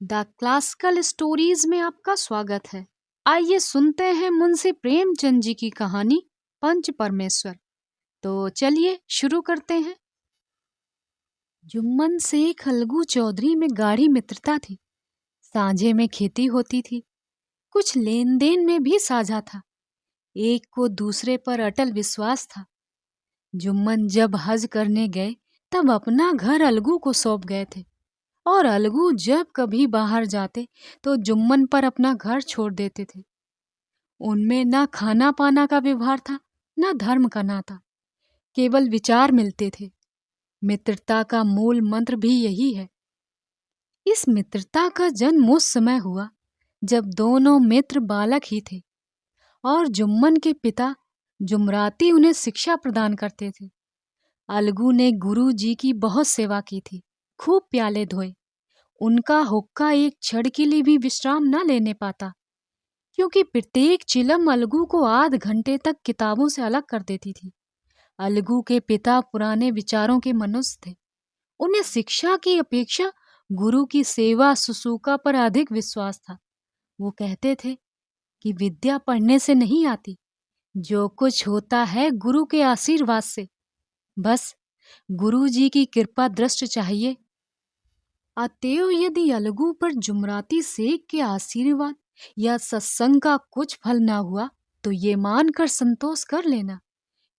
The classical stories में आपका स्वागत है। आइए सुनते हैं मुंशी प्रेमचंद जी की कहानी पंच परमेश्वर। तो चलिए शुरू करते हैं। जुम्मन से खलगू चौधरी में गाढ़ी मित्रता थी। साझे में खेती होती थी, कुछ लेन देन में भी साझा था। एक को दूसरे पर अटल विश्वास था। जुम्मन जब हज करने गए तब अपना घर अलगू को सौंप गए थे, और अलगू जब कभी बाहर जाते तो जुम्मन पर अपना घर छोड़ देते थे। उनमें ना खाना पाना का व्यवहार था, ना धर्म का नाता, केवल विचार मिलते थे। मित्रता का मूल मंत्र भी यही है। इस मित्रता का जन्म उस समय हुआ जब दोनों मित्र बालक ही थे और जुम्मन के पिता जुमराती उन्हें शिक्षा प्रदान करते थे। अलगू ने गुरु जी की बहुत सेवा की थी, खूब प्याले धोए। उनका हुक्का एक क्षण के लिए भी विश्राम न लेने पाता, क्योंकि प्रत्येक चिलम अलगू को आध घंटे तक किताबों से अलग कर देती थी। अलगू के पिता पुराने विचारों के मनुष्य थे। उन्हें शिक्षा की अपेक्षा गुरु की सेवा शुश्रूषा पर अधिक विश्वास था। वो कहते थे कि विद्या पढ़ने से नहीं आती, जो कुछ होता है गुरु के आशीर्वाद से। बस गुरु जी की कृपा दृष्टि चाहिए। अतएव यदि अलगू पर जुमराती शेख के आशीर्वाद या सत्संग का कुछ फल ना हुआ तो ये मानकर संतोष कर लेना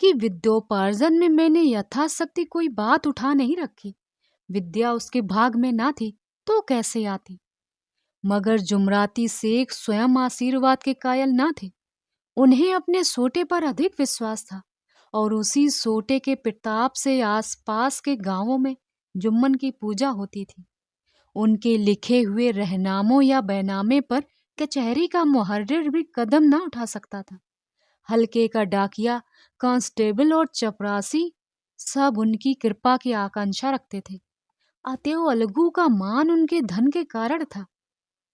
कि विद्योपार्जन में मैंने यथाशक्ति कोई बात उठा नहीं रखी। विद्या उसके भाग में ना थी तो कैसे आती। मगर जुमराती शेख स्वयं आशीर्वाद के कायल ना थे। उन्हें अपने सोटे पर अधिक विश्वास था, और उसी सोटे के प्रताप से आसपास के गांवों में जुम्मन की पूजा होती थी। उनके लिखे हुए रहनामों या बैनामे पर कचहरी का मुहर्रिर भी कदम न उठा सकता था। हल्के का डाकिया, कांस्टेबल और चपरासी सब उनकी कृपा की आकांक्षा रखते थे। अतएव अलगू का मान उनके धन के कारण था,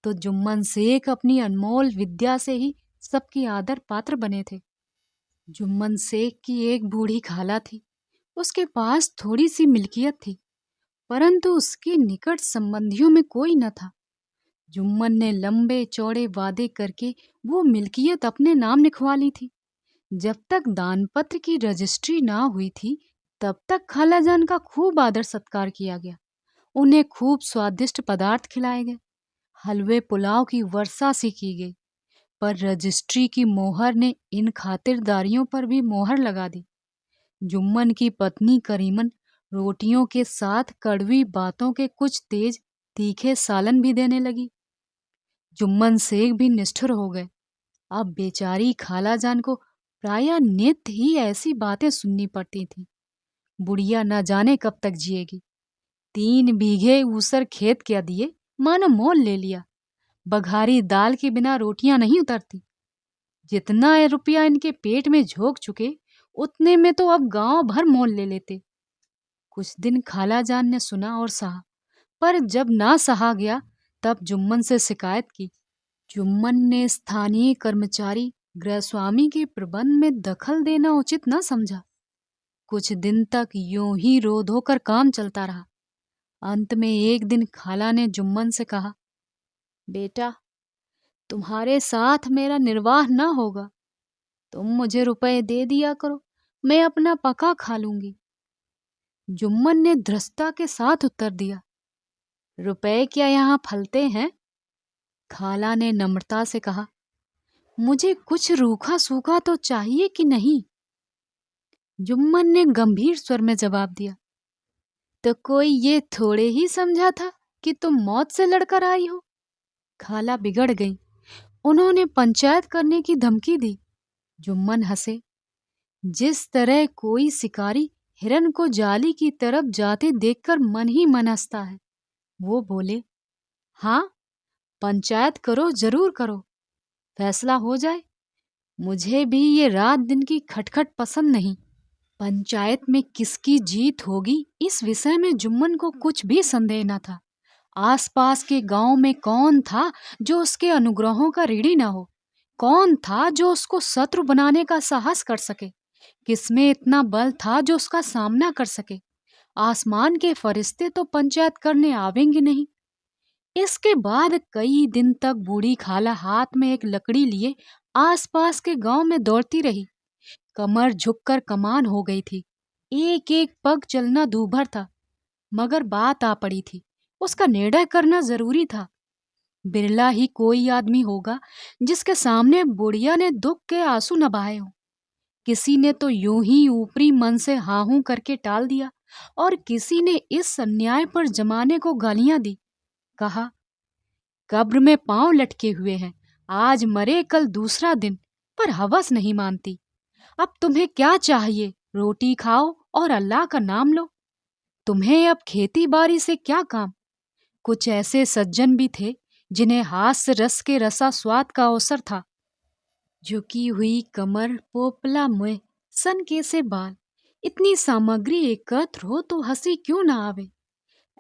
तो जुम्मन शेख अपनी अनमोल विद्या से ही सबकी आदर पात्र बने थे। जुम्मन शेख की एक बूढ़ी खाला थी। उसके पास थोड़ी सी मिल्कियत थी, परंतु उसके निकट संबंधियों में कोई न था। जुम्मन ने लंबे चौड़े वादे करके वो मिल्कियत अपने नाम लिखवा ली थी। जब तक दानपत्र की रजिस्ट्री ना हुई थी तब तक खालाजान का खूब आदर सत्कार किया गया। उन्हें खूब स्वादिष्ट पदार्थ खिलाए गए। हलवे पुलाव की वर्षा सी की गई। पर रजिस्ट्री की मोहर ने इन खातिरदारियों पर भी मोहर लगा दी। जुम्मन की पत्नी करीमन रोटियों के साथ कड़वी बातों के कुछ तेज तीखे सालन भी देने लगी। जुम्मन शेख भी निष्ठुर हो गए। अब बेचारी खालाजान को प्रायः नित्य ही ऐसी बातें सुननी पड़ती थी। बुढ़िया न जाने कब तक जिएगी। 3 बीघे ऊसर खेत क्या दिए, मानो मोल ले लिया। बघारी दाल के बिना रोटियां नहीं उतरती। जितना रुपया इनके पेट में झोंक चुके, उतने में तो अब गांव भर मोल ले लेते। कुछ दिन खालाजान ने सुना और सहा, पर जब ना सहा गया तब जुम्मन से शिकायत की। जुम्मन ने स्थानीय कर्मचारी गृहस्वामी के प्रबंध में दखल देना उचित न समझा। कुछ दिन तक यूं ही रो धोकर काम चलता रहा। अंत में एक दिन खाला ने जुम्मन से कहा, बेटा, तुम्हारे साथ मेरा निर्वाह न होगा। तुम मुझे रुपए दे दिया करो, मैं अपना पका खा लूंगी। जुम्मन ने धृष्टता के साथ उत्तर दिया, रुपए क्या यहाँ फलते हैं? खाला ने नम्रता से कहा, मुझे कुछ रूखा सूखा तो चाहिए कि नहीं? जुम्मन ने गंभीर स्वर में जवाब दिया, तो कोई ये थोड़े ही समझा था कि तुम मौत से लड़कर आई हो। खाला बिगड़ गई। उन्होंने पंचायत करने की धमकी दी। जुम्मन हंसे। जिस तरह कोई शिकारी हिरन को जाली की तरफ जाते देखकर मन ही मन हंसता है। वो बोले, हाँ, पंचायत करो, जरूर करो, फैसला हो जाए। मुझे भी ये रात दिन की खटखट पसंद नहीं। पंचायत में किसकी जीत होगी इस विषय में जुम्मन को कुछ भी संदेह न था। आसपास के गांव में कौन था जो उसके अनुग्रहों का ऋणी न हो? कौन था जो उसको शत्रु बनाने का साहस कर सके? किसमें इतना बल था जो उसका सामना कर सके? आसमान के फरिश्ते तो पंचायत करने आवेंगे नहीं। इसके बाद कई दिन तक बूढ़ी खाला हाथ में एक लकड़ी लिए आसपास के गांव में दौड़ती रही। कमर झुककर कमान हो गई थी, एक एक पग चलना दूभर था। मगर बात आ पड़ी थी, उसका निर्णय करना जरूरी था। बिरला ही कोई आदमी होगा जिसके सामने बुढ़िया ने दुख के आंसू न बहाए हों। किसी ने तो यूं ही ऊपरी मन से हाँ हूं करके टाल दिया, और किसी ने इस अन्याय पर जमाने को गालियां दी। कहा, कब्र में पांव लटके हुए हैं, आज मरे कल दूसरा दिन, पर हवस नहीं मानती। अब तुम्हें क्या चाहिए? रोटी खाओ और अल्लाह का नाम लो। तुम्हें अब खेती बाड़ी से क्या काम? कुछ ऐसे सज्जन भी थे जिन्हें हास्य रस के रसा स्वाद का अवसर था। झुकी हुई कमर, पोपला मुंह, सनके से बाल, इतनी सामग्री एकत्र हो तो हंसी क्यों ना आवे।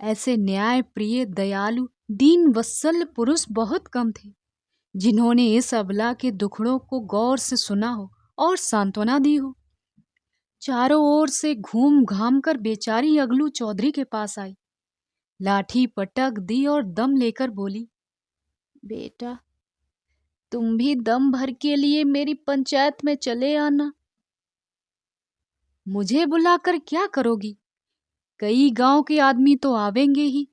ऐसे न्याय प्रिय, दयालु, दीन वत्सल पुरुष बहुत कम थे जिन्होंने इस अबला के दुखड़ों को गौर से सुना हो और सांत्वना दी हो। चारों ओर से घूम घाम कर बेचारी अगलू चौधरी के पास आई, लाठी पटक दी और दम लेकर बोली, बेटा, तुम भी दम भर के लिए मेरी पंचायत में चले आना। मुझे बुलाकर क्या करोगी? कई गांव के आदमी तो आवेंगे ही।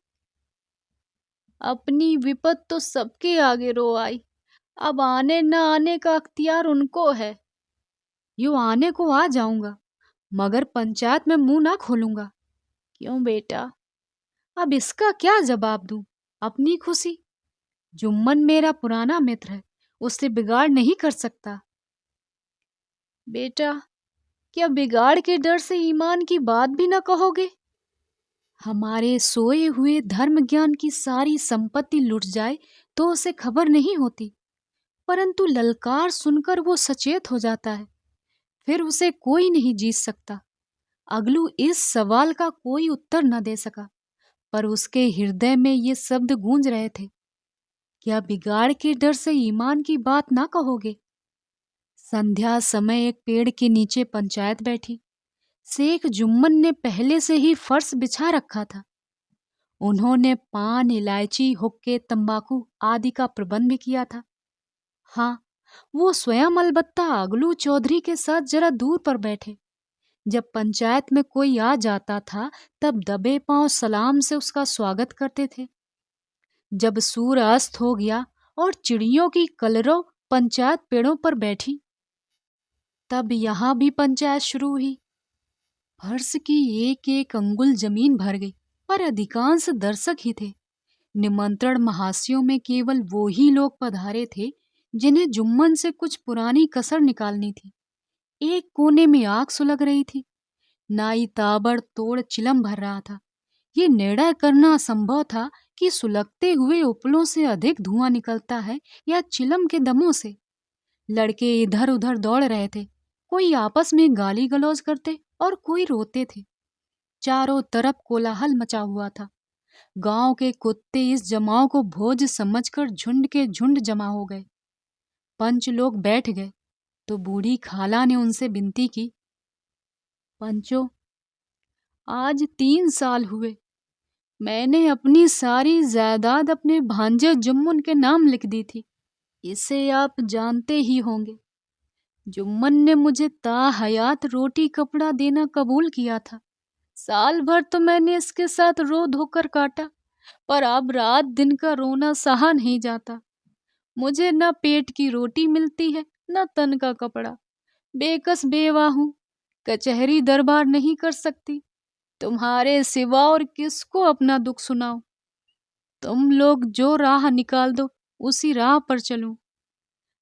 अपनी विपत तो सबके आगे रो आई, अब आने न आने का अख्तियार उनको है। यूं आने को आ जाऊंगा, मगर पंचायत में मुंह ना खोलूंगा। क्यों बेटा? अब इसका क्या जवाब दूं? अपनी खुशी। जुम्मन मेरा पुराना मित्र है, उससे बिगाड़ नहीं कर सकता। बेटा, क्या बिगाड़ के डर से ईमान की बात भी न कहोगे? हमारे सोए हुए धर्म ज्ञान की सारी संपत्ति लुट जाए तो उसे खबर नहीं होती, परंतु ललकार सुनकर वो सचेत हो जाता है, फिर उसे कोई नहीं जीत सकता। अगलू इस सवाल का कोई उत्तर न दे सका, पर उसके हृदय में ये शब्द गूंज रहे थे, क्या बिगाड़ के डर से ईमान की बात ना कहोगे? संध्या समय एक पेड़ के नीचे पंचायत बैठी। शेख जुम्मन ने पहले से ही फर्श बिछा रखा था। उन्होंने पान, इलायची, हुक्के, तंबाकू आदि का प्रबंध भी किया था। हाँ, वो स्वयं अलबत्ता अगलू चौधरी के साथ जरा दूर पर बैठे। जब पंचायत में कोई आ जाता था तब दबे पांव सलाम से उसका स्वागत करते थे। जब सूर्य अस्त हो गया और चिड़ियों की कलरव पंचायत पेड़ों पर बैठी, तब यहाँ भी पंचायत शुरू हुई। फर्श की एक एक अंगुल जमीन भर गई, पर अधिकांश दर्शक ही थे। निमंत्रण महाशयों में केवल वो ही लोग पधारे थे जिन्हें जुम्मन से कुछ पुरानी कसर निकालनी थी। एक कोने में आग सुलग रही थी। नाई ताबड़तोड़ चिलम भर रहा था। ये निर्णय करना असंभव था कि सुलगते हुए उपलों से अधिक धुआं निकलता है या चिलम के दमों से। लड़के इधर उधर दौड़ रहे थे, कोई आपस में गाली गलौज करते और कोई रोते थे। चारों तरफ कोलाहल मचा हुआ था। गांव के कुत्ते इस जमाव को भोज समझकर झुंड के झुंड जमा हो गए। पंच लोग बैठ गए तो बूढ़ी खाला ने उनसे विनती की, पंचो, आज 3 साल हुए मैंने अपनी सारी जायदाद अपने भांजे जुम्मन के नाम लिख दी थी। इसे आप जानते ही होंगे। जुम्मन ने मुझे ताहयात रोटी कपड़ा देना कबूल किया था। साल भर तो मैंने इसके साथ रो धोकर काटा, पर अब रात दिन का रोना सहा नहीं जाता। मुझे न पेट की रोटी मिलती है न तन का कपड़ा। बेकस बेवा हूँ, कचहरी दरबार नहीं कर सकती। तुम्हारे सिवा और किसको अपना दुख सुनाऊं? तुम लोग जो राह निकाल दो उसी राह पर चलूं।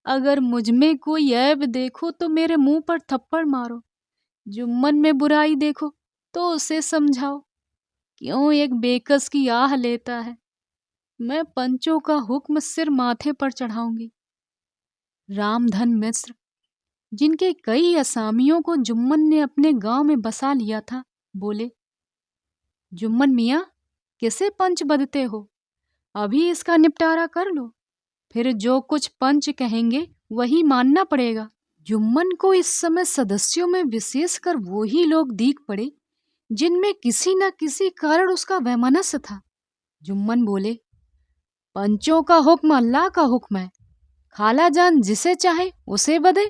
अगर मुझ में कोई ऐब देखो तो मेरे मुंह पर थप्पड़ मारो। जुम्मन में बुराई देखो तो उसे समझाओ। क्यों एक बेकस की आह लेता है? मैं पंचों का हुक्म सिर माथे पर चढ़ाऊंगी। रामधन मिश्र, जिनके कई असामियों को जुम्मन ने अपने गांव में बसा लिया था, बोले, जुम्मन मियाँ, किसे पंच बदते हो? अभी इसका निपटारा कर लो, फिर जो कुछ पंच कहेंगे वही मानना पड़ेगा। जुम्मन को इस समय सदस्यों में विशेषकर वो ही लोग दीख पड़े जिनमें किसी न किसी कारण उसका वैमनस्य था। जुम्मन बोले, पंचों का हुक्म अल्लाह का हुक्म है। खाला जान जिसे चाहे उसे बदे,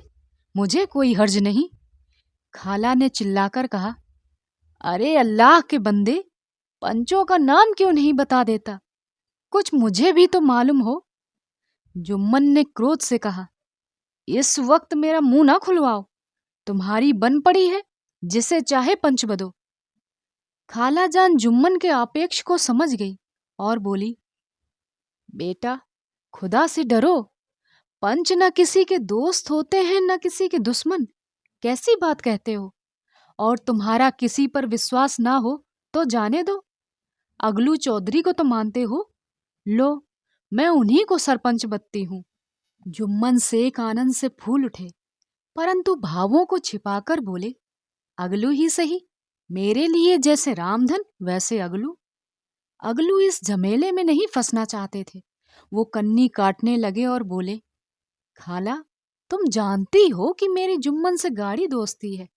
मुझे कोई हर्ज नहीं। खाला ने चिल्लाकर कहा, अरे अल्लाह के बंदे, पंचों का नाम क्यों नहीं बता देता? कुछ मुझे भी तो मालूम हो। जुम्मन ने क्रोध से कहा, इस वक्त मेरा मुंह ना खुलवाओ, तुम्हारी बन पड़ी है, जिसे चाहे पंच बदो। खाला जान जुम्मन के आपेक्ष को समझ गई और बोली, बेटा, खुदा से डरो। पंच न किसी के दोस्त होते हैं न किसी के दुश्मन। कैसी बात कहते हो? और तुम्हारा किसी पर विश्वास ना हो तो जाने दो। अगलू चौधरी को तो मानते हो, लो मैं उन्हीं को सरपंच बनती हूँ। जुम्मन शेख आनंद से फूल उठे, परंतु भावों को छिपाकर बोले, अगलू ही सही, मेरे लिए जैसे रामधन वैसे अगलू। अगलू इस झमेले में नहीं फंसना चाहते थे। वो कन्नी काटने लगे और बोले, खाला, तुम जानती हो कि मेरी जुम्मन से गाढ़ी दोस्ती है।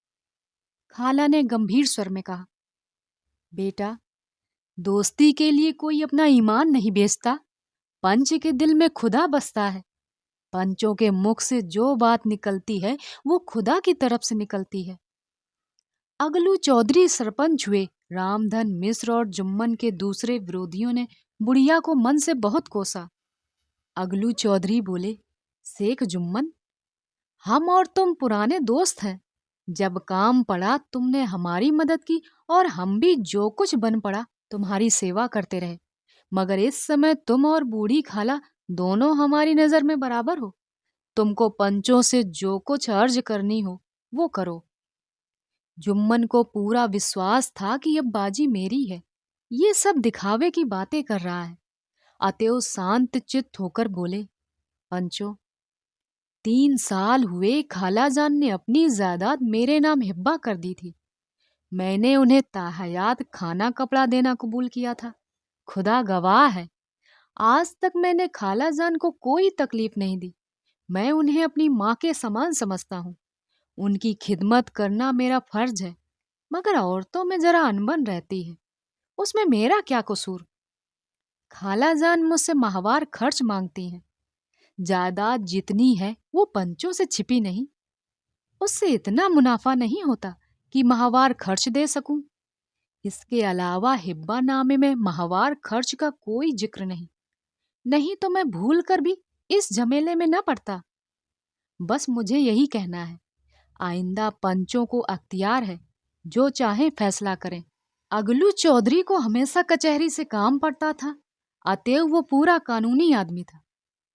खाला ने गंभीर स्वर में कहा, बेटा, दोस्ती के लिए कोई अपना ईमान नहीं बेचता। पंच के दिल में खुदा बसता है। पंचों के मुख से जो बात निकलती है वो खुदा की तरफ से निकलती है। अगलू चौधरी सरपंच हुए। रामधन मिश्र और जुम्मन के दूसरे विरोधियों ने बुढ़िया को मन से बहुत कोसा। अगलू चौधरी बोले, शेख जुम्मन, हम और तुम पुराने दोस्त हैं। जब काम पड़ा तुमने हमारी मदद की और हम भी जो कुछ बन पड़ा तुम्हारी सेवा करते रहे। मगर इस समय तुम और बूढ़ी खाला दोनों हमारी नजर में बराबर हो। तुमको पंचों से जो कुछ अर्ज करनी हो वो करो। जुम्मन को पूरा विश्वास था कि अब बाजी मेरी है। ये सब दिखावे की बातें कर रहा है। अतएव शांत चित्त होकर बोले, पंचो, 3 साल हुए खालाजान ने अपनी जायदाद मेरे नाम हिब्बा कर दी थी। मैंने उन्हें ताहयात खाना कपड़ा देना कबूल किया था। खुदा गवाह है, आज तक मैंने खालाजान को कोई तकलीफ नहीं दी। मैं उन्हें अपनी माँ के समान समझता हूँ। उनकी खिदमत करना मेरा फर्ज है। मगर औरतों में जरा अनबन रहती है, उसमें मेरा क्या कसूर? खालाजान मुझसे माहवार खर्च मांगती हैं। जायदाद जितनी है वो पंचों से छिपी नहीं। उससे इतना मुनाफा नहीं होता कि माहवार खर्च दे सकूं। इसके अलावा हिब्बा नामे में माहवार खर्च का कोई जिक्र नहीं। नहीं तो मैं भूल कर भी इस झमेले में न पड़ता। बस मुझे यही कहना है, आइंदा पंचों को अख्तियार है, जो चाहे फैसला करें। अगलू चौधरी को हमेशा कचहरी से काम पड़ता था, अतएव वो पूरा कानूनी आदमी था।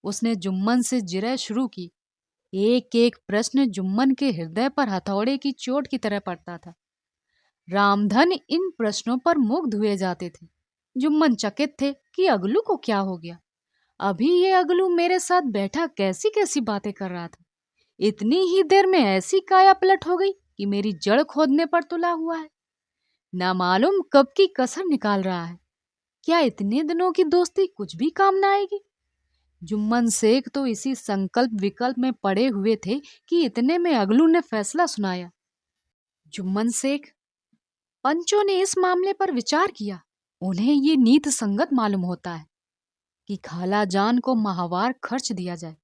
उसने जुम्मन से जिरह शुरू की। एक एक प्रश्न जुम्मन के हृदय पर हथौड़े की चोट की तरह पड़ता था। रामधन इन प्रश्नों पर मुग्ध हुए जाते थे। जुम्मन चकित थे कि अगलू को क्या हो गया। अभी ये अगलू मेरे साथ बैठा कैसी कैसी बातें कर रहा था। इतनी ही देर में ऐसी काया पलट हो गई कि मेरी जड़ खोदने पर तुला हुआ है। ना मालूम कब की कसर निकाल रहा है। क्या इतने दिनों की दोस्ती कुछ भी काम ना आएगी? जुम्मन शेख तो इसी संकल्प विकल्प में पड़े हुए थे कि इतने में अगलू ने फैसला सुनाया। जुम्मन शेख, पंचों ने इस मामले पर विचार किया। उन्हें ये नीत संगत मालूम होता है कि खाला जान को माहवार खर्च दिया जाए।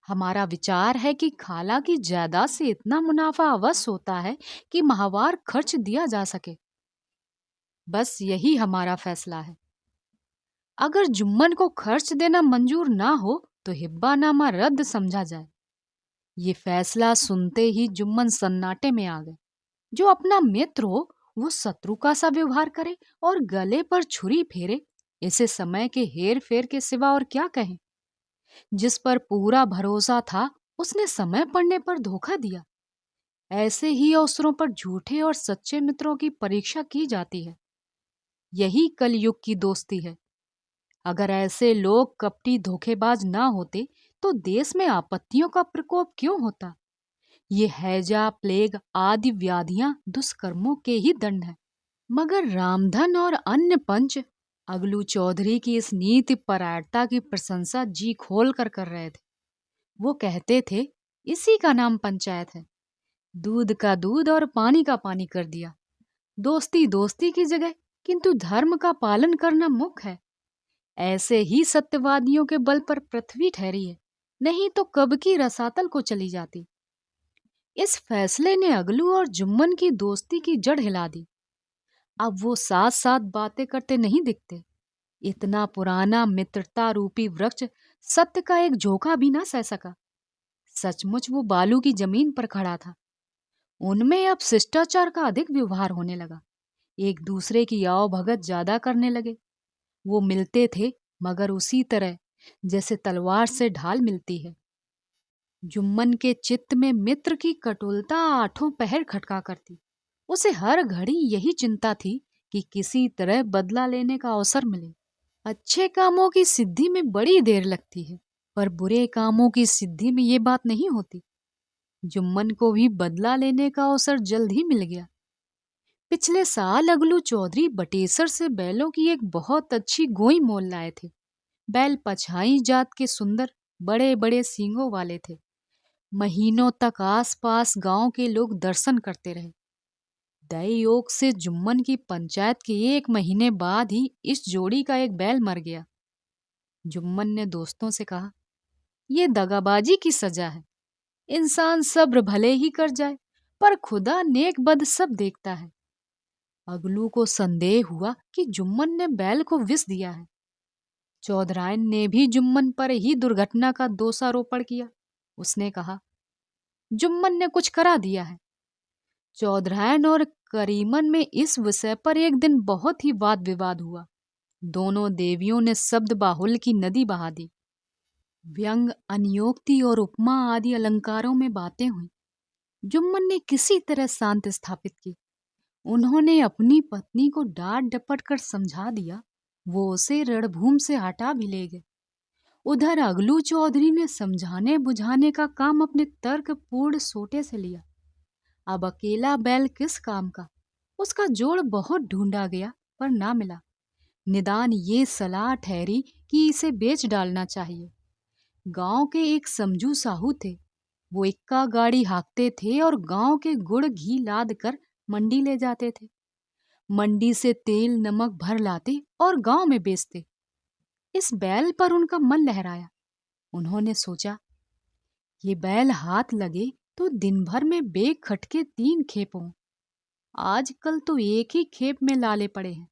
हमारा विचार है कि खाला की जायदाद से इतना मुनाफा अवश्य होता है कि माहवार खर्च दिया जा सके। बस यही हमारा फैसला है। अगर जुम्मन को खर्च देना मंजूर ना हो तो हिब्बानामा रद्द समझा जाए। ये फैसला सुनते ही जुम्मन सन्नाटे में आ गए। जो अपना मित्र हो वो शत्रु का सा व्यवहार करे और गले पर छुरी फेरे, इसे समय के हेर फेर के सिवा और क्या कहें। जिस पर पूरा भरोसा था उसने समय पड़ने पर धोखा दिया। ऐसे ही अवसरों पर झूठे और सच्चे मित्रों की परीक्षा की जाती है। यही कलयुग की दोस्ती है। अगर ऐसे लोग कपटी धोखेबाज ना होते तो देश में आपत्तियों का प्रकोप क्यों होता? ये हैजा, प्लेग आदि व्याधियां दुष्कर्मों के ही दंड है। मगर रामधन और अन्य पंच अगलू चौधरी की इस नीति परायणता की प्रशंसा जी खोल कर रहे थे। वो कहते थे, इसी का नाम पंचायत है। दूध का दूध और पानी का पानी कर दिया। दोस्ती दोस्ती की जगह, किंतु धर्म का पालन करना मुख्य है। ऐसे ही सत्यवादियों के बल पर पृथ्वी ठहरी है, नहीं तो कब की रसातल को चली जाती। इस फैसले ने अगलू और जुम्मन की दोस्ती की जड़ हिला दी। अब वो साथ साथ बातें करते नहीं दिखते। इतना पुराना मित्रता रूपी वृक्ष सत्य का एक झोंका भी ना सह सका। सचमुच वो बालू की जमीन पर खड़ा था। उनमें अब शिष्टाचार का अधिक व्यवहार होने लगा। एक दूसरे की आओ भगत ज्यादा करने लगे। वो मिलते थे, मगर उसी तरह जैसे तलवार से ढाल मिलती है। जुम्मन के चित्त में मित्र की कटुलता आठों पहर खटका करती। उसे हर घड़ी यही चिंता थी कि किसी तरह बदला लेने का अवसर मिले। अच्छे कामों की सिद्धि में बड़ी देर लगती है, पर बुरे कामों की सिद्धि में ये बात नहीं होती। जुम्मन को भी बदला लेने का अवसर जल्द ही मिल गया। पिछले साल अगलू चौधरी बटेसर से बैलों की एक बहुत अच्छी गोई मोल लाए थे। बैल पछाई जात के सुंदर बड़े बड़े सींगों वाले थे। महीनों तक आस पास गांव के लोग दर्शन करते रहे। दई योग से जुम्मन की पंचायत के 1 महीने बाद ही इस जोड़ी का एक बैल मर गया। जुम्मन ने दोस्तों से कहा, ये दगाबाजी की सजा है। इंसान सब्र भले ही कर जाए, पर खुदा नेक बद सब देखता है। अगलू को संदेह हुआ कि जुम्मन ने बैल को विष दिया है। चौधरायन ने भी जुम्मन पर ही दुर्घटना का दोषारोपण किया। उसने कहा, जुम्मन ने कुछ करा दिया है। चौधरायन और करीमन में इस विषय पर एक दिन बहुत ही वाद विवाद हुआ। दोनों देवियों ने शब्द बाहुल की नदी बहा दी। व्यंग, अनियोक्ति और उपमा आदि अलंकारों में बातें हुई। जुम्मन ने किसी तरह शांति स्थापित की। उन्होंने अपनी पत्नी को डांट डपट कर समझा दिया। वो उसे रणभूमि से हटा भी ले गए। उधर अगलू चौधरी ने समझाने बुझाने का काम अपने तर्कपूर्ण सोटे से लिया। अब अकेला बैल किस काम का? उसका जोड़ बहुत ढूंढा गया, पर ना मिला। निदान ये सलाह ठहरी कि इसे बेच डालना चाहिए। गांव के एक समझू साहू थे। वो इक्का गाड़ी हाँकते थे और गांव के गुड़ घी लाद कर मंडी ले जाते थे। मंडी से तेल नमक भर लाते और गांव में बेचते। इस बैल पर उनका मन लहराया। उन्होंने सोचा, ये बैल हाथ लगे तो दिन भर में बेग खटके 3 खेप हों। आजकल तो एक ही खेप में लाले पड़े हैं।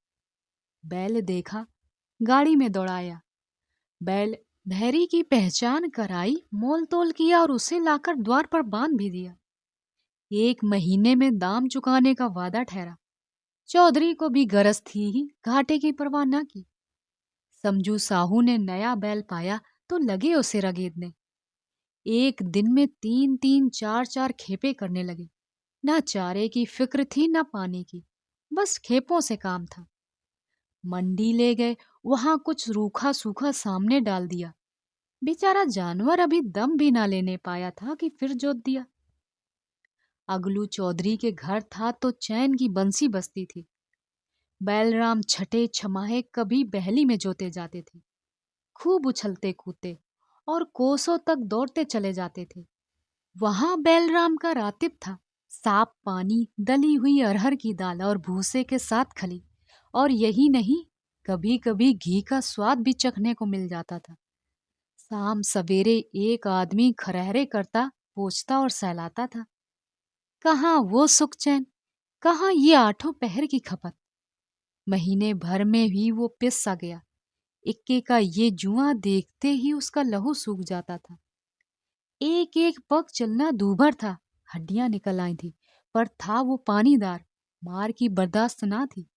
बैल देखा, गाड़ी में दौड़ाया। बैल भैरी की पहचान कराई, मोल तोल किया और उसे लाकर द्वार पर बांध भी दिया। 1 महीने में दाम चुकाने का वादा ठहरा। चौधरी को भी गरज थी ही, घाटे की परवाह न की। समझू साहू ने नया बैल पाया तो लगे उसे रगेदने। एक दिन में 3-3 4-4 खेपे करने लगे। ना चारे की फिक्र थी ना पानी की, बस खेपों से काम था। मंडी ले गए, वहां कुछ रूखा सूखा सामने डाल दिया। बेचारा जानवर अभी दम भी ना लेने पाया था कि फिर जोत दिया। अगलू चौधरी के घर था तो चैन की बंसी बजती थी। बैलराम छठे छमाहे कभी बहली में जोते जाते थे। खूब उछलते कूदते और कोसों तक दौड़ते चले जाते थे। वहां बैलराम का रातिब था। साफ पानी, दली हुई अरहर की दाल और भूसे के साथ खली। और यही नहीं, कभी कभी घी का स्वाद भी चखने को मिल जाता था। शाम सवेरे एक आदमी खरहरे करता, पोंछता और सहलाता था। कहाँ वो सुख चैन, कहाँ ये आठों पहर की खपत। महीने भर में ही वो पिस सा गया। इक्के का ये जुआ देखते ही उसका लहू सूख जाता था। एक एक पग चलना दूभर था, हड्डियां निकल आई थी, पर था वो पानीदार, मार की बर्दाश्त ना थी।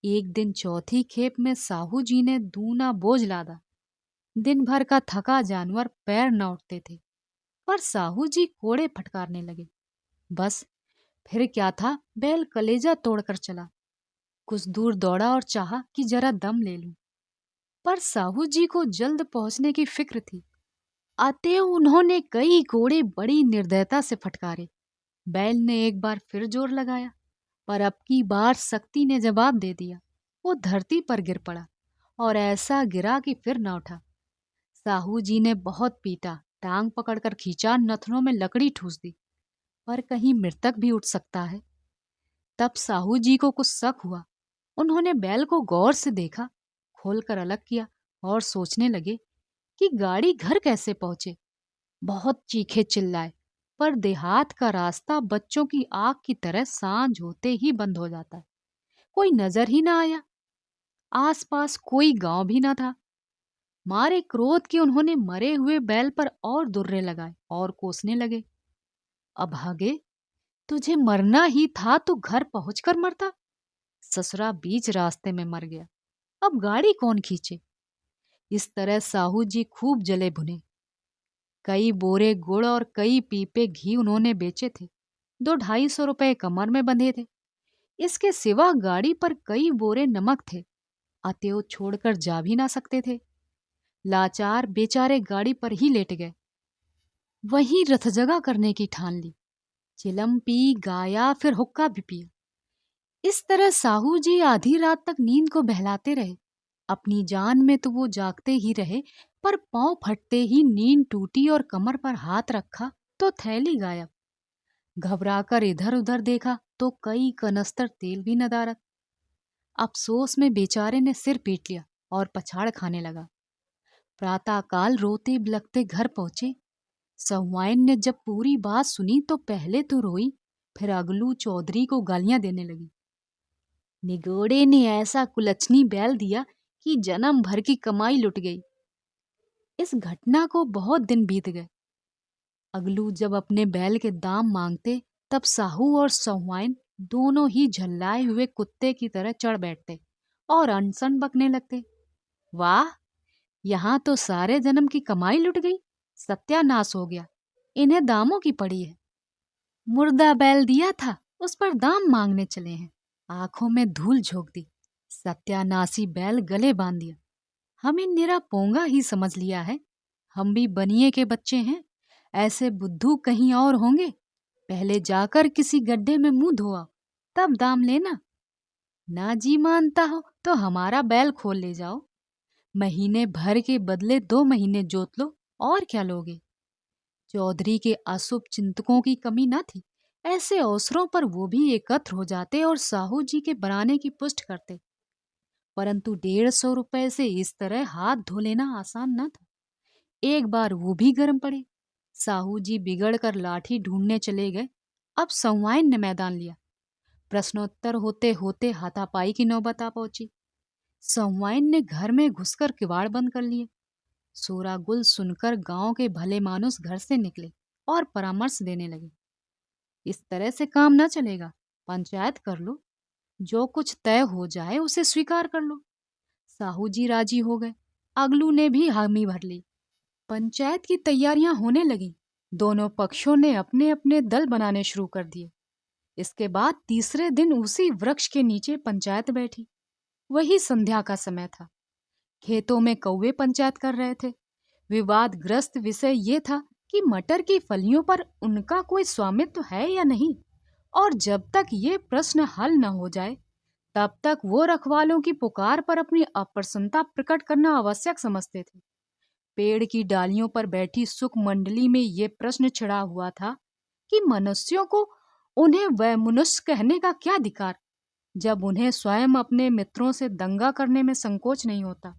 एक दिन चौथी खेप में साहू जी ने दूना बोझ लादा। दिन भर का थका जानवर पैर न उठते थे, पर साहू जी कोड़े फटकारने लगे। बस फिर क्या था, बैल कलेजा तोड़कर चला। कुछ दूर दौड़ा और चाहा कि जरा दम ले लूं, पर साहू जी को जल्द पहुंचने की फिक्र थी। अतएव उन्होंने कई कोड़े बड़ी निर्दयता से फटकारे। बैल ने एक बार फिर जोर लगाया, पर अब की बार शक्ति ने जवाब दे दिया। वो धरती पर गिर पड़ा और ऐसा गिरा कि फिर न उठा। साहू जी ने बहुत पीटा, टांग पकड़कर खींचा, नथनों में लकड़ी ठूस दी, पर कहीं मृतक भी उठ सकता है। तब साहू जी को कुछ शक हुआ। उन्होंने बैल को गौर से देखा। खोलकर अलग किया और सोचने लगे कि गाड़ी घर कैसे पहुंचे। बहुत चीखे चिल्लाए, पर देहात का रास्ता बच्चों की आग की तरह सांझ होते ही बंद हो जाता है। कोई नजर ही ना आया। आसपास कोई गांव भी ना था। मारे क्रोध के उन्होंने मरे हुए बैल पर और दुर्रे लगाए और कोसने लगे। अभागे, तुझे मरना ही था तो घर पहुंचकर मरता। ससुरा बीच रास्ते में मर गया, अब गाड़ी कौन खींचे। इस तरह साहू जी खूब जले भुने। कई बोरे गुड़ और कई पीपे घी उन्होंने बेचे थे। 200-250 रुपए कमर में बंधे थे। इसके सिवा गाड़ी पर कई बोरे नमक थे। अतएव छोड़कर जा भी ना सकते थे। लाचार बेचारे गाड़ी पर ही लेट गए। वहीं रथ जगह करने की ठान ली। चिलम पी, गाया, फिर हुक्का भी पिया। इस तरह साहू जी आधी रात तक नींद को बहलाते रहे। अपनी जान में तो वो जागते ही रहे, पर पांव फटते ही नींद टूटी और कमर पर हाथ रखा तो थैली गायब। घबराकर इधर उधर देखा तो कई कनस्तर तेल भी नदारद। अफसोस में बेचारे ने सिर पीट लिया और पछाड़ खाने लगा। प्रातःकाल रोते बिलखते घर पहुंचे। सहुआइन ने जब पूरी बात सुनी तो पहले तो रोई, फिर अगलू चौधरी को गालियां देने लगी। निगोड़े ने ऐसा कुलच्छनी बैल दिया कि जन्म भर की कमाई लुट गई। इस घटना को बहुत दिन बीत गए। अगलू जब अपने बैल के दाम मांगते तब साहू और सहुआइन दोनों ही झल्लाए हुए कुत्ते की तरह चढ़ बैठते और अनसन बकने लगते। वाह, यहाँ तो सारे जन्म की कमाई लुट गई, सत्यानाश हो गया, इन्हें दामों की पड़ी है। मुर्दा बैल दिया था, उस पर दाम मांगने चले हैं। आंखों में धूल झोंक दी। सत्यानाशी बैल गले बांध दिया। हमें निरा पोंगा ही समझ लिया है। हम भी बनिए के बच्चे हैं, ऐसे बुद्धू कहीं और होंगे। पहले जाकर किसी गड्ढे में मुंह धोआ, तब दाम लेना। ना जी मानता हो तो हमारा बैल खोल ले जाओ। महीने भर के बदले 2 महीने जोत लो, और क्या लोगे। चौधरी के अशुभ चिंतकों की कमी न थी। ऐसे अवसरों पर वो भी एकत्र हो जाते और साहू जी के बराने की पुष्ट करते। परंतु 150 रुपए से इस तरह हाथ धो लेना आसान न था। एक बार वो भी गर्म पड़े। साहू जी बिगड़ कर लाठी ढूंढने चले गए। अब सहुआइन ने मैदान लिया। प्रश्नोत्तर होते होते हाथापाई की नौबत आ पहुंची। सहुआइन ने घर में घुसकर किवाड़ बंद कर लिए। शोरागुल सुनकर गांव के भले मानुस घर से निकले और परामर्श देने लगे। इस तरह से काम न चलेगा, पंचायत कर लो, जो कुछ तय हो जाए उसे स्वीकार कर लो। साहू जी राजी हो गए। अगलू ने भी हामी भर ली। पंचायत की तैयारियां होने लगी। दोनों पक्षों ने अपने अपने दल बनाने शुरू कर दिए। इसके बाद तीसरे दिन उसी वृक्ष के नीचे पंचायत बैठी। वही संध्या का समय था। खेतों में कौवे पंचायत कर रहे थे। विवादग्रस्त विषय ये था कि मटर की फलियों पर उनका कोई स्वामित्व है या नहीं, और जब तक ये प्रश्न हल न हो जाए तब तक वो रखवालों की पुकार पर अपनी अप्रसन्नता प्रकट करना आवश्यक समझते थे। पेड़ की डालियों पर बैठी सुख मंडली में ये प्रश्न छिड़ा हुआ था कि मनुष्यों को उन्हें वैमनुष्य कहने का क्या अधिकार, जब उन्हें स्वयं अपने मित्रों से दंगा करने में संकोच नहीं होता।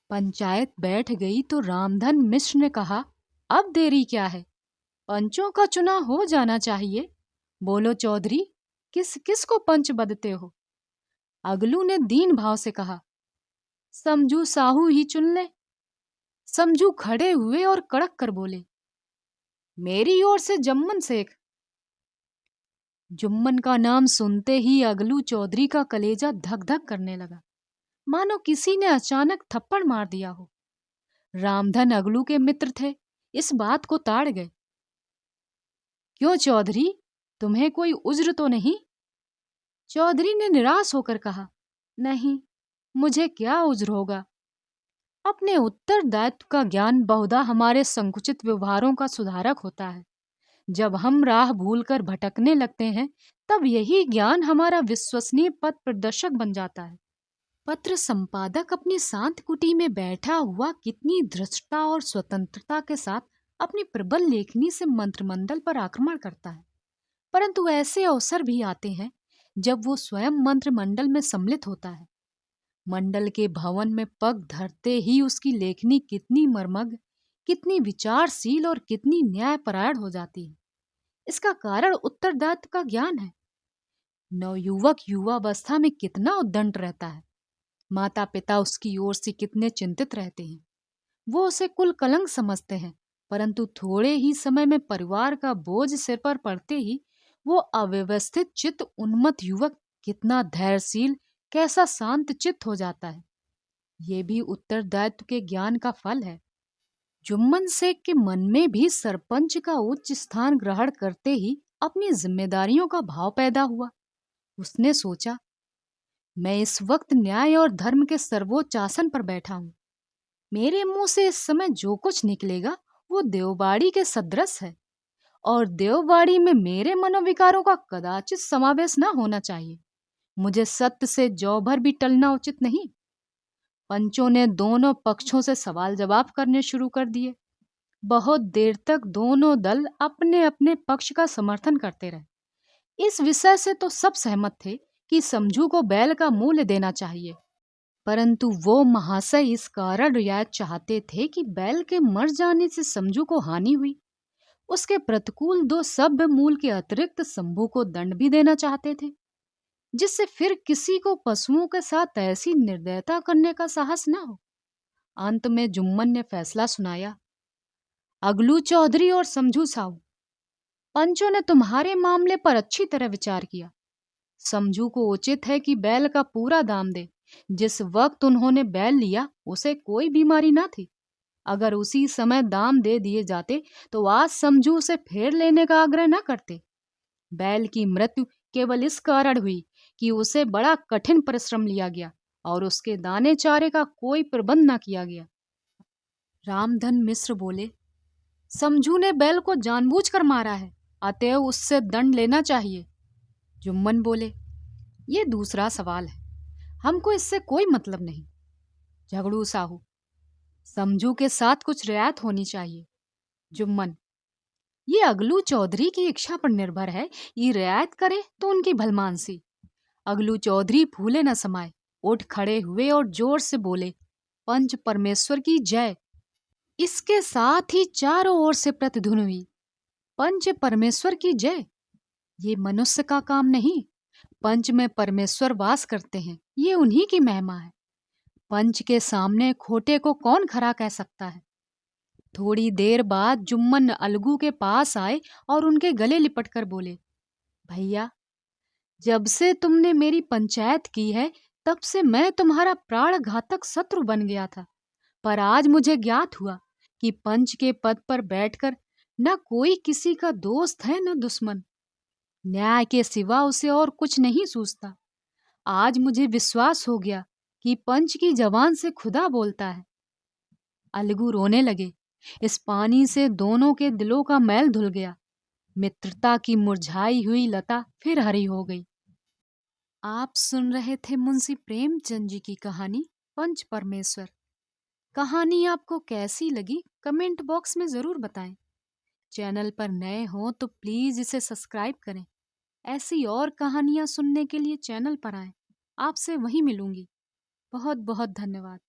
पंचायत बैठ गई तो रामधन मिश्र ने कहा, अब देरी क्या है, पंचों का चुनाव हो जाना चाहिए। बोलो चौधरी, किस किस को पंच बदते हो। अगलू ने दीन भाव से कहा, समझू साहू ही चुन ले। समझू खड़े हुए और कड़क कर बोले, मेरी ओर से जम्मन शेख। जुम्मन का नाम सुनते ही अगलू चौधरी का कलेजा धक धक करने लगा, मानो किसी ने अचानक थप्पड़ मार दिया हो। रामधन अगलू के मित्र थे, इस बात को ताड़ गए। क्यों चौधरी, तुम्हें कोई उज्र तो नहीं। चौधरी ने निराश होकर कहा, नहीं, मुझे क्या उज्र होगा। अपने उत्तरदायित्व का ज्ञान बहुधा हमारे संकुचित व्यवहारों का सुधारक होता है। जब हम राह भूलकर भटकने लगते हैं तब यही ज्ञान हमारा विश्वसनीय पथ प्रदर्शक बन जाता है। पत्र संपादक अपनी शांत कुटी में बैठा हुआ कितनी धृष्टता और स्वतंत्रता के साथ अपनी प्रबल लेखनी से मंत्रिमंडल पर आक्रमण करता है। परंतु ऐसे अवसर भी आते हैं जब वो स्वयं मंत्रिमंडल में सम्मिलित होता है। मंडल के भवन में पग धरते ही उसकी लेखनी कितनी मर्मज्ञ, कितनी विचारशील और कितनी न्यायपरायण हो जाती है। इसका कारण उत्तरदायित्व का ज्ञान है। नवयुवक युवावस्था में कितना उद्दंड रहता है। माता पिता उसकी ओर से कितने चिंतित रहते हैं। वो उसे कुल कलंक समझते हैं, परंतु थोड़े ही समय में परिवार का बोझ सिर पर पड़ते ही वो अव्यवस्थित चित्त उन्मत्त युवक कितना धैर्यशील, कैसा शांत चित्त हो जाता है। ये भी उत्तरदायित्व के ज्ञान का फल है। जुम्मन शेख के मन में भी सरपंच का उच्च स्थान ग्रहण करते ही अपनी जिम्मेदारियों का भाव पैदा हुआ। उसने सोचा, मैं इस वक्त न्याय और धर्म के सर्वोच्च आसन पर बैठा हूँ। मेरे मुंह से इस समय जो कुछ निकलेगा वो देवबाड़ी के सदृश है, और देवबाड़ी में मेरे मनोविकारों का कदाचित समावेश न होना चाहिए। मुझे सत्य से जौ भर भी टलना उचित नहीं। पंचों ने दोनों पक्षों से सवाल जवाब करने शुरू कर दिए। बहुत देर तक दोनों दल अपने अपने पक्ष का समर्थन करते रहे। इस विषय से तो सब सहमत थे कि समझू को बैल का मूल्य देना चाहिए, परंतु वो महाशय इस कारण रियायत चाहते थे कि बैल के मर जाने से समझू को हानि हुई। उसके प्रतिकूल दो सभ्य मूल के अतिरिक्त शंभू को दंड भी देना चाहते थे, जिससे फिर किसी को पशुओं के साथ ऐसी निर्दयता करने का साहस न हो। अंत में जुम्मन ने फैसला सुनाया, अगलू चौधरी और समझू साहू, पंचों ने तुम्हारे मामले पर अच्छी तरह विचार किया। समझू को उचित है कि बैल का पूरा दाम दे। जिस वक्त उन्होंने बैल लिया उसे कोई बीमारी ना थी। अगर उसी समय दाम दे दिए जाते तो आज समझू उसे फेर लेने का आग्रह न करते। बैल की मृत्यु केवल इस कारण हुई कि उसे बड़ा कठिन परिश्रम लिया गया और उसके दाने चारे का कोई प्रबंध न किया गया। रामधन मिश्र बोले, समझू ने बैल को जानबूझकर मारा है, अतएव उससे दंड लेना चाहिए। जुम्मन बोले, ये दूसरा सवाल है, हमको इससे कोई मतलब नहीं। झगड़ू साहू, समझू के साथ कुछ रियायत होनी चाहिए। जुम्मन, ये अगलू चौधरी की इच्छा पर निर्भर है, ये रियायत करे तो उनकी भलमानसी। अगलू चौधरी फूले न समाये, उठ खड़े हुए और जोर से बोले, पंच परमेश्वर की जय। इसके साथ ही चारों ओर से प्रतिध्वनि हुई, पंच परमेश्वर की जय। ये मनुष्य का काम नहीं, पंच में परमेश्वर वास करते हैं, ये उन्हीं की महिमा है। पंच के सामने खोटे को कौन खरा कह सकता है। थोड़ी देर बाद जुम्मन अलगू के पास आए और उनके गले लिपट कर बोले, भैया, जब से तुमने मेरी पंचायत की है तब से मैं तुम्हारा प्राणघातक शत्रु बन गया था, पर आज मुझे ज्ञात हुआ कि पंच के पद पर बैठकर न कोई किसी का दोस्त है न दुश्मन। न्याय के सिवा उसे और कुछ नहीं सूझता। आज मुझे विश्वास हो गया कि पंच की जबान से खुदा बोलता है। अलगू रोने लगे। इस पानी से दोनों के दिलों का मैल धुल गया। मित्रता की मुरझाई हुई लता फिर हरी हो गई। आप सुन रहे थे मुंशी प्रेमचंद जी की कहानी पंच परमेश्वर। कहानी आपको कैसी लगी कमेंट बॉक्स में जरूर बताएं। चैनल पर नए हो तो प्लीज इसे सब्सक्राइब करें। ऐसी और कहानियां सुनने के लिए चैनल पर आएं। आपसे वहीं मिलूंगी। बहुत बहुत धन्यवाद।